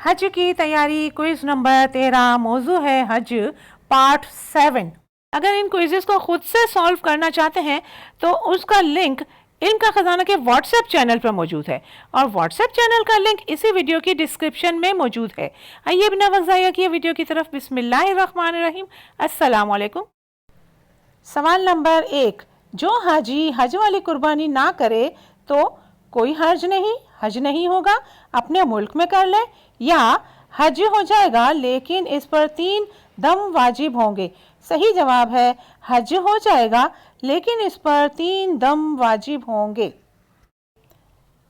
हज की तैयारी क्विज नंबर 13 मौजू है हज पार्ट 7। अगर इन क्विजेस को खुद से सॉल्व करना चाहते हैं तो उसका लिंक इल्म का खजाना के व्हाट्सएप चैनल पर मौजूद है और व्हाट्सएप चैनल का लिंक इसी वीडियो की डिस्क्रिप्शन में मौजूद है। आइए बिना वक्त ज़ाया किए वीडियो की तरफ। बिस्मिल्लाहिर्रहमानिर्रहीम। अस्सलाम वालेकुम। सवाल नंबर 1, जो हाजी हज वाली कुर्बानी ना करे तो कोई हर्ज नहीं, हज नहीं होगा, अपने मुल्क में कर ले, या हज हो जाएगा लेकिन इस पर 3 दम वाजिब होंगे। सही जवाब है हज हो जाएगा लेकिन इस पर 3 दम वाजिब होंगे।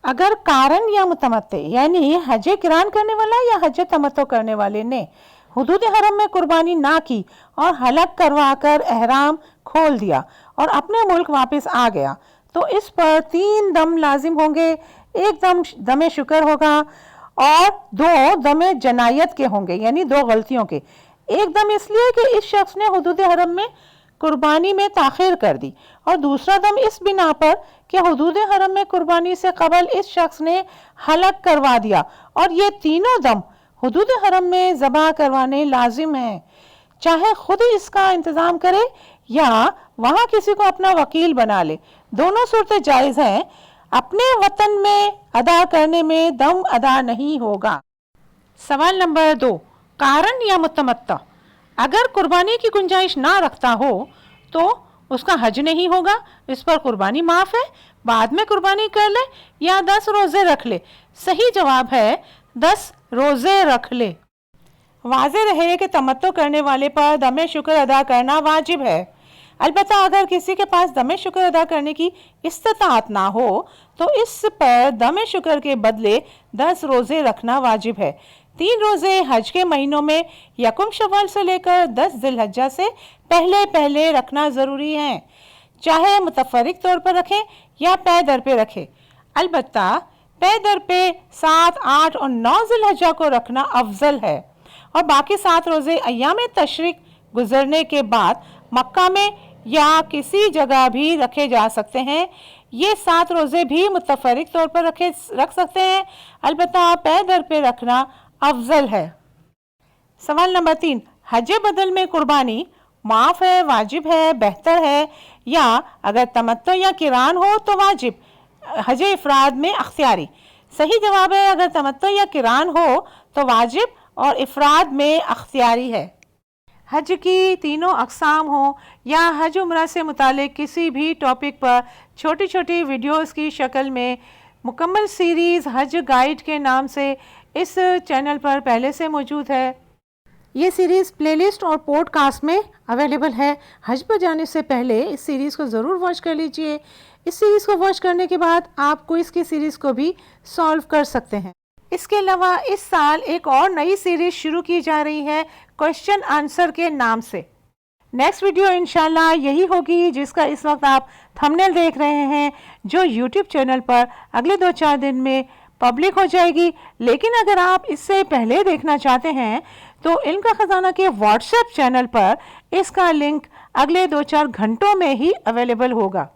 अगर कारण या मुतमत्ते यानी हज किरान करने वाला या हज तमत्तो करने वाले ने हुदूद हरम में कुर्बानी ना की और हलक करवाकर एहराम खोल दिया और अपने मुल्क वापस आ गया तो इस पर 3 दम लाजिम होंगे। एक दम दमे शुक्र होगा और 2 दमे जनायत के होंगे यानी 2 गलतियों के। एक दम इसलिए कि इस शख्स ने हुदूद हरम में कुर्बानी में ताखिर कर दी और दूसरा दम इस बिना पर कि हुदूद हरम में कुर्बानी से कबल इस शख्स ने हलक करवा दिया और ये तीनों दम हुदूद हरम में ज़बह करवाने लाजिम हैं, चाहे खुद इसका इंतज़ाम करे या वहाँ किसी को अपना वकील बना ले। दोनों सूरतें जायज़ हैं। अपने वतन में अदा करने में दम अदा नहीं होगा। सवाल नंबर 2, कारण या मुतमत्ता। अगर कुर्बानी की गुंजाइश ना रखता हो तो उसका हज नहीं होगा, इस पर कुर्बानी माफ़ है, बाद में कुर्बानी कर ले या 10 रोज़े रख ले। सही जवाब है 10 रोज़े रख ले। वाज़े रहे कि तमत्तो करने वाले पर दमे शुक्र अदा करना वाजिब है। अलबत्ता अगर किसी के पास दमे शुक्र अदा करने की इस्तिताअत ना हो तो इस पर दमे शुक्र के बदले 10 रोज़े रखना वाजिब है। 3 रोज़े हज के महीनों में यकुम शव्वाल से लेकर 10 ज़िलहज्जा से पहले पहले रखना ज़रूरी है, चाहे मुतफरिक तौर पर रखें या पै दर पे रखें। अलबत्ता पै दर पे 7, 8 और 9 ज़िलहज्जा को रखना अफजल है और बाकी 7 रोज़े अय्याम तशरीक गुजरने के बाद मक्का में या किसी जगह भी रखे जा सकते हैं। ये 7 रोज़े भी मुतफरिक तौर पर रख सकते हैं, अलबत्ता पै दर पे रखना अफजल है। सवाल नंबर 3, हज बदल में कुर्बानी माफ़ है, वाजिब है, बेहतर है, या अगर तमत्तो या किरान हो तो वाजिब, हज इफराद में अख्तियारी। सही जवाब है अगर तमत्तो या किरान हो तो वाजिब और इफराद में अख्तियारी है। हज की तीनों अक़साम हो या हज उम्रा से मुतालिक किसी भी टॉपिक पर छोटी छोटी वीडियोस की शक्ल में मुकम्मल सीरीज़ हज गाइड के नाम से इस चैनल पर पहले से मौजूद है। ये सीरीज़ प्लेलिस्ट और पॉडकास्ट में अवेलेबल है। हज पर जाने से पहले इस सीरीज़ को ज़रूर वॉच कर लीजिए। इस सीरीज़ को वॉच करने के बाद आप क्विज़ की सीरीज़ को भी सॉल्व कर सकते हैं। इसके अलावा इस साल एक और नई सीरीज़ शुरू की जा रही है क्वेश्चन आंसर के नाम से। नेक्स्ट वीडियो इंशाल्लाह यही होगी जिसका इस वक्त आप थंबनेल देख रहे हैं, जो यूट्यूब चैनल पर अगले 2-4 दिन में पब्लिक हो जाएगी। लेकिन अगर आप इससे पहले देखना चाहते हैं तो इल्म का खजाना के व्हाट्सएप चैनल पर इसका लिंक अगले 2-4 घंटों में ही अवेलेबल होगा।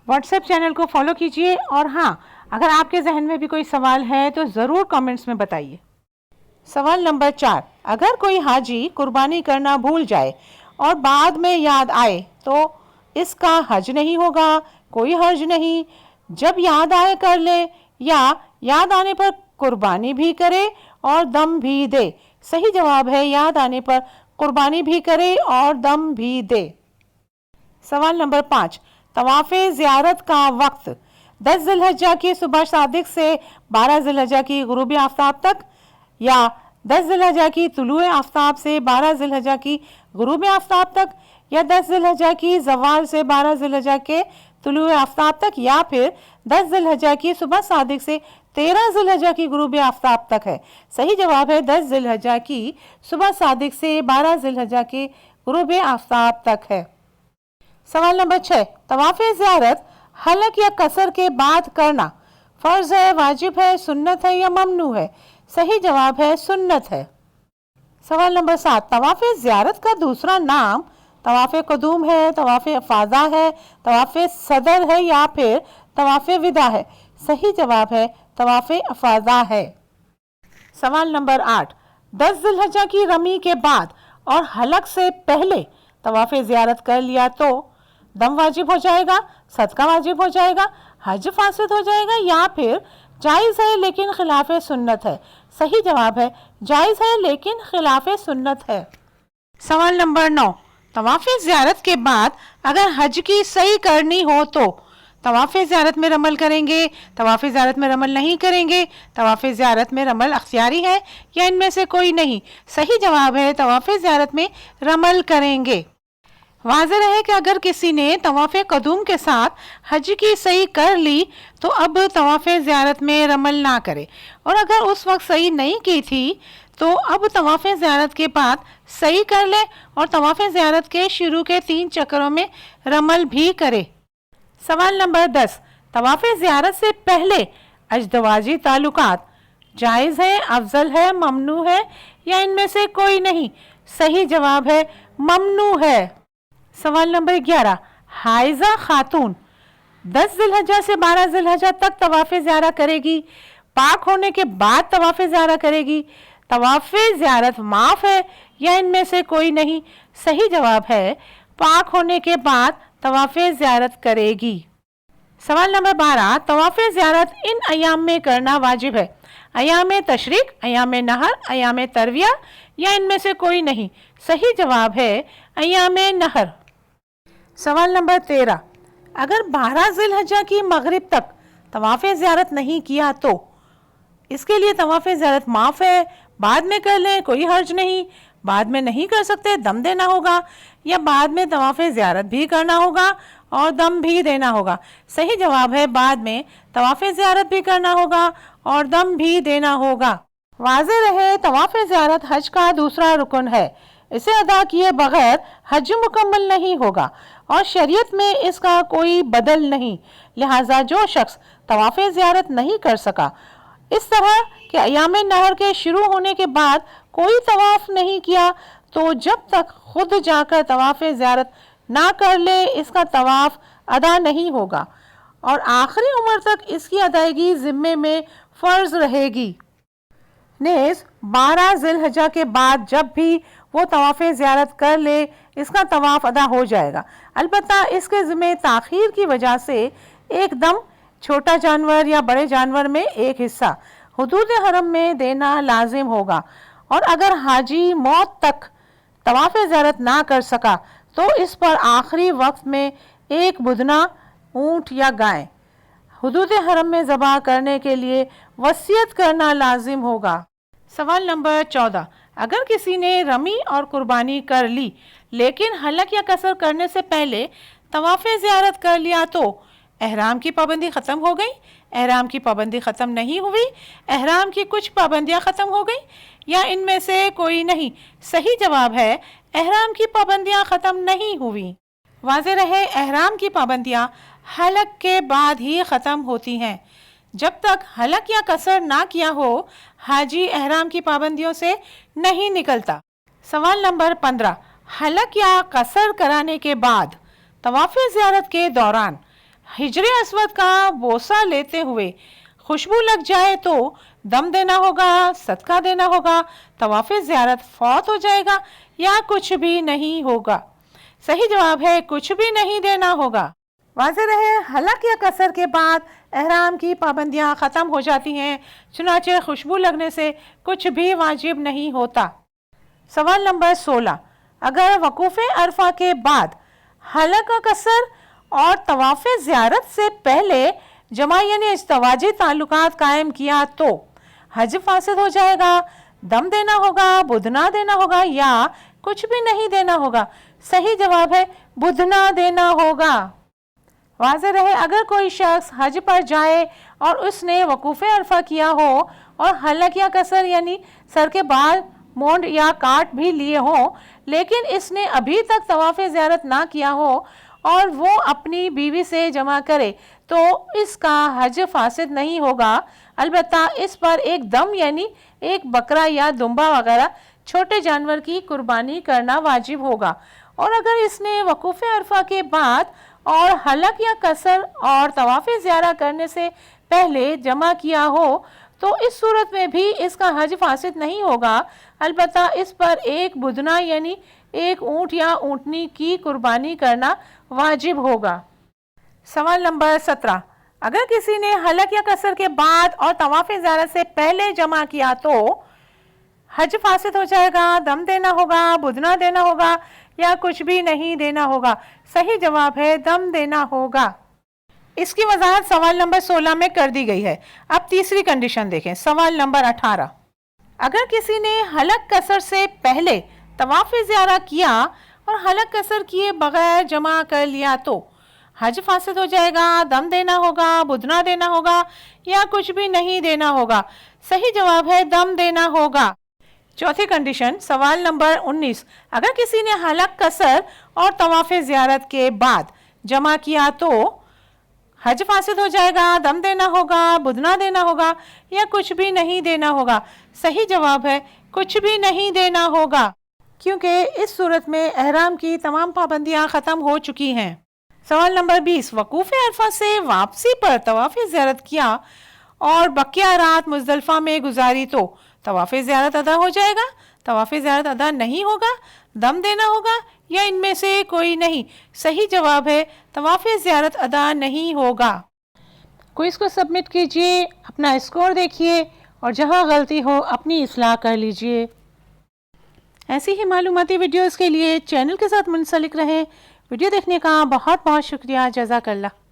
व्हाट्सएप चैनल को फॉलो कीजिए और हाँ, अगर आपके जहन में भी कोई सवाल है तो ज़रूर कमेंट्स में बताइए। सवाल नंबर 4, अगर कोई हाजी कुर्बानी करना भूल जाए और बाद में याद आए तो इसका हज नहीं होगा, कोई हर्ज नहीं। जब याद आए कर ले या याद आने पर कुर्बानी भी करे और दम भी दे। सही जवाब है याद आने पर कुर्बानी भी करे और दम भी दे। सवाल नंबर 5, तवाफ़े ज़ियारत का वक्त 10 ज़िलहज्जा की सुबह सादिक से 12 ज़िलहज्जा की गुरूब आफ्ताब तक, या 10 ज़िलहज्जा की तुलुए आफ्ताब से 12 ज़िलहज्जा की गुरूब आफ्ताब तक, या 10 ज़िलहज्जा की ज़वाल से 12 ज़िलहज्जा के तुलुए आफ्ताब तक, या फिर 10 ज़िलहज्जा की सुबह सादिक से 13 ज़िलहज्जा की गुरूब आफ्ताब तक है। सही जवाब है 10 ज़िलहज्जा की सुबह सादिक से 12 ज़िलहज्जा के गुरूब आफ्ताब तक है। सवाल नंबर 6, तवाफ़े ज़ियारत हलक या कसर के बाद करना फ़र्ज़ है, वाजिब है, सुन्नत है या ममनू है। सही जवाब है सुन्नत है। सवाल नंबर 7, तवाफ़े ज़ियारत का दूसरा नाम तवाफ़े क़ुदूम है, तवाफ़े अफ़ाज़ा है, तवाफ़े सदर है या फिर तवाफ़े विदा है। सही जवाब है तवाफ़े अफ़ाज़ा है। सवाल नंबर 8, 10 जिलहज्जा की रमी के बाद और हलक से पहले तवाफ ज़ियारत कर लिया तो दम वाजिब हो जाएगा, सदका वाजिब हो जाएगा, हज फासिद हो जाएगा या फिर जायज़ है लेकिन खिलाफ सुन्नत है? सही जवाब है जायज़ है लेकिन खिलाफ सुन्नत है। सवाल नंबर 9, तवाफ ज़ियारत के बाद अगर हज की सही करनी हो तो तवाफ ज़ियारत में रमल करेंगे, तवाफ ज़ियारत में रमल नहीं करेंगे, तवाफ ज़ियारत में रमल अख्तियारी है या इनमें से कोई नहीं? सही जवाब है तवाफ ज़ियारत में रमल करेंगे। वाज़ेह रहे कि अगर किसी ने तवाफ़ कदूम के साथ हज की सही कर ली तो अब तवाफ़ ज़ियारत में रमल ना करे, और अगर उस वक्त सही नहीं की थी तो अब तवाफ़ ज़ियारत के बाद सही कर ले और तवाफ़ ज़ियारत के शुरू के 3 चक्रों में रमल भी करे। सवाल नंबर 10, तवाफ़ ज़ियारत से पहले अजदवाजी ताल्लुकात जायज़ है, अफजल है, ममनू है या इनमें से कोई नहीं? सही जवाब है ममनू है। सवाल नंबर 11, हाइज़ा खातून 10 जिलहज्जा से 12 जिलहज्जा तक तवाफ़ ज़ियारत करेगी, पाक होने के बाद तवाफ़ ज़ियारत करेगी, तवाफ़ ज़ियारत माफ़ है या इनमें से कोई नहीं? सही जवाब है पाक होने के बाद तवाफ़ ज़ियारत करेगी। सवाल नंबर 12, तवाफ़ ज़ियारत इन अयाम में करना वाजिब है? अयाम तशरीक, अयाम नहर, अयाम तरविया या इनमें से कोई नहीं? सही जवाब है अयाम नहर। सवाल नंबर 13, अगर 12 जिलहज्जा की मगरिब तक तवाफ़ ज़ियारत नहीं किया तो इसके लिए तवाफ़ ज़ियारत माफ़ है, बाद में कर लें कोई हर्ज नहीं, बाद में नहीं कर सकते दम देना होगा या बाद में तवाफ़ ज़ियारत भी करना होगा और दम भी देना होगा? सही जवाब है बाद में तवाफ़ ज़ियारत भी करना होगा और दम भी देना होगा। वाज़ेह रहे तवाफ़ ज़ियारत हज का दूसरा रुकन है, इसे अदा किए बगैर हज मुकम्मल नहीं होगा और शरीयत में इसका कोई बदल नहीं, लिहाजा जो शख्स तवाफ़ ज़ियारत नहीं कर सका इस तरह कि अयाम नहर के शुरू होने के बाद कोई तवाफ़ नहीं किया तो जब तक खुद जाकर तवाफ़ ज़ियारत ना कर ले इसका तवाफ़ अदा नहीं होगा और आखिरी उम्र तक इसकी अदायगी ज़िम्मे में फ़र्ज रहेगी। नेज़ 12 जिलहज्जा के बाद जब भी वो तवाफ़ ज़ियारत कर ले इसका तवाफ़ अदा हो जाएगा, अलबत्ता इसके ज़िम्मे ताख़ीर की वजह से एकदम छोटा जानवर या बड़े जानवर में एक हिस्सा हुदूद हरम में देना लाजिम होगा, और अगर हाजी मौत तक तवाफ़ ज़ियारत ना कर सका तो इस पर आखिरी वक्त में एक बुदना, ऊँट या गाय हुदूद हरम में ज़बह करने के लिए वसीयत करना लाजिम होगा। सवाल नंबर 14, अगर किसी ने रमी और कुर्बानी कर ली लेकिन हलक या कसर करने से पहले तवाफ़ ज़ियारत कर लिया तो एहराम की पाबंदी ख़त्म हो गई, एहराम की पाबंदी ख़त्म नहीं हुई, एहराम की कुछ पाबंदियाँ ख़त्म हो गई या इनमें से कोई नहीं? सही जवाब है एहराम की पाबंदियाँ ख़त्म नहीं हुई। वाज़ेह रहे एहराम की पाबंदियाँ हलक के बाद ही ख़त्म होती हैं। जब तक हलक या कसर ना किया हो हाजी एहराम की पाबंदियों से नहीं निकलता। सवाल नंबर 15, हलक या कसर कराने के बाद तवाफ़ ज़ियारत के दौरान हिजरे अस्वद का बोसा लेते हुए खुशबू लग जाए तो दम देना होगा, सदका देना होगा, तवाफ़ ज़ियारत फौत हो जाएगा या कुछ भी नहीं होगा? सही जवाब है कुछ भी नहीं देना होगा। वाज़ेह रहे हलक या कसर के बाद एहराम की पाबंदियाँ ख़त्म हो जाती हैं, चुनाचे खुशबू लगने से कुछ भी वाजिब नहीं होता। सवाल नंबर 16, अगर वकूफ़ अरफा के बाद हलक या कसर और तवाफ़ ज़ियारत से पहले जमा यानी इस्तवाजी ताल्लुकात कायम किया तो हज फासिद हो जाएगा, दम देना होगा, बुदना देना होगा या कुछ भी नहीं देना होगा? सही जवाब है बुदना देना होगा। वाज़ेह रहे अगर कोई शख्स हज पर जाए और उसने वकूफ़ अरफा किया हो और हलक या कसर यानी सर के बाल मोंड या काट भी लिए हों लेकिन इसने अभी तक तवाफ़ ज़ियारत ना किया हो और वो अपनी बीवी से जमा करे तो इसका हज फासिद नहीं होगा, अलबत्ता इस पर एक दम यानी एक बकरा या दुम्बा वगैरह छोटे जानवर की कुर्बानी करना वाजिब होगा। और अगर इसने वकूफ़ अरफा के बाद और हलक या कसर और तवाफ़ ज़ियारत करने से पहले जमा किया हो تو اس صورت میں بھی اس کا حج فاسد نہیں ہوگا، البتہ اس پر ایک بدنہ یعنی ایک اونٹ یا اونٹنی کی قربانی کرنا واجب ہوگا۔ سوال نمبر 17، اگر کسی نے حلق یا قصر کے بعد اور طواف زیارت سے پہلے جمع کیا تو حج فاسد ہو جائے گا، دم دینا ہوگا، بدنہ دینا ہوگا یا کچھ بھی نہیں دینا ہوگا؟ صحیح جواب ہے دم دینا ہوگا۔ اس کی وضاحت سوال نمبر 16 میں کر دی گئی ہے۔ اب تیسری کنڈیشن دیکھیں، سوال نمبر 18، اگر کسی نے حلق قصر سے پہلے طواف زیارت کیا اور حلق قصر کیے بغیر جمع کر لیا تو حج فاسد ہو جائے گا، دم دینا ہوگا، بدنہ دینا ہوگا یا کچھ بھی نہیں دینا ہوگا؟ صحیح جواب ہے دم دینا ہوگا۔ چوتھی کنڈیشن، سوال نمبر 19، اگر کسی نے حلق قصر اور طواف زیارت کے بعد جمع کیا تو حج فاسد ہو جائے گا، دم دینا ہوگا، بدنہ دینا ہوگا یا کچھ بھی نہیں دینا ہوگا؟ صحیح جواب ہے کچھ بھی نہیں دینا ہوگا، کیونکہ اس صورت میں احرام کی تمام پابندیاں ختم ہو چکی ہیں۔ سوال نمبر 20، وقوف عرفہ سے واپسی پر طواف زیارت کیا اور بقیہ رات مزدلفہ میں گزاری تو طواف زیارت ادا ہو جائے گا، طواف زیارت ادا نہیں ہوگا، دم دینا ہوگا یا ان میں سے کوئی نہیں؟ صحیح جواب ہے طواف زیارت ادا نہیں ہوگا۔ کوئز کو سبمٹ کیجئے، اپنا اسکور دیکھیے اور جہاں غلطی ہو اپنی اصلاح کر لیجئے۔ ایسی ہی معلوماتی ویڈیوز کے لیے چینل کے ساتھ منسلک رہیں۔ ویڈیو دیکھنے کا بہت بہت شکریہ، جزاک اللہ۔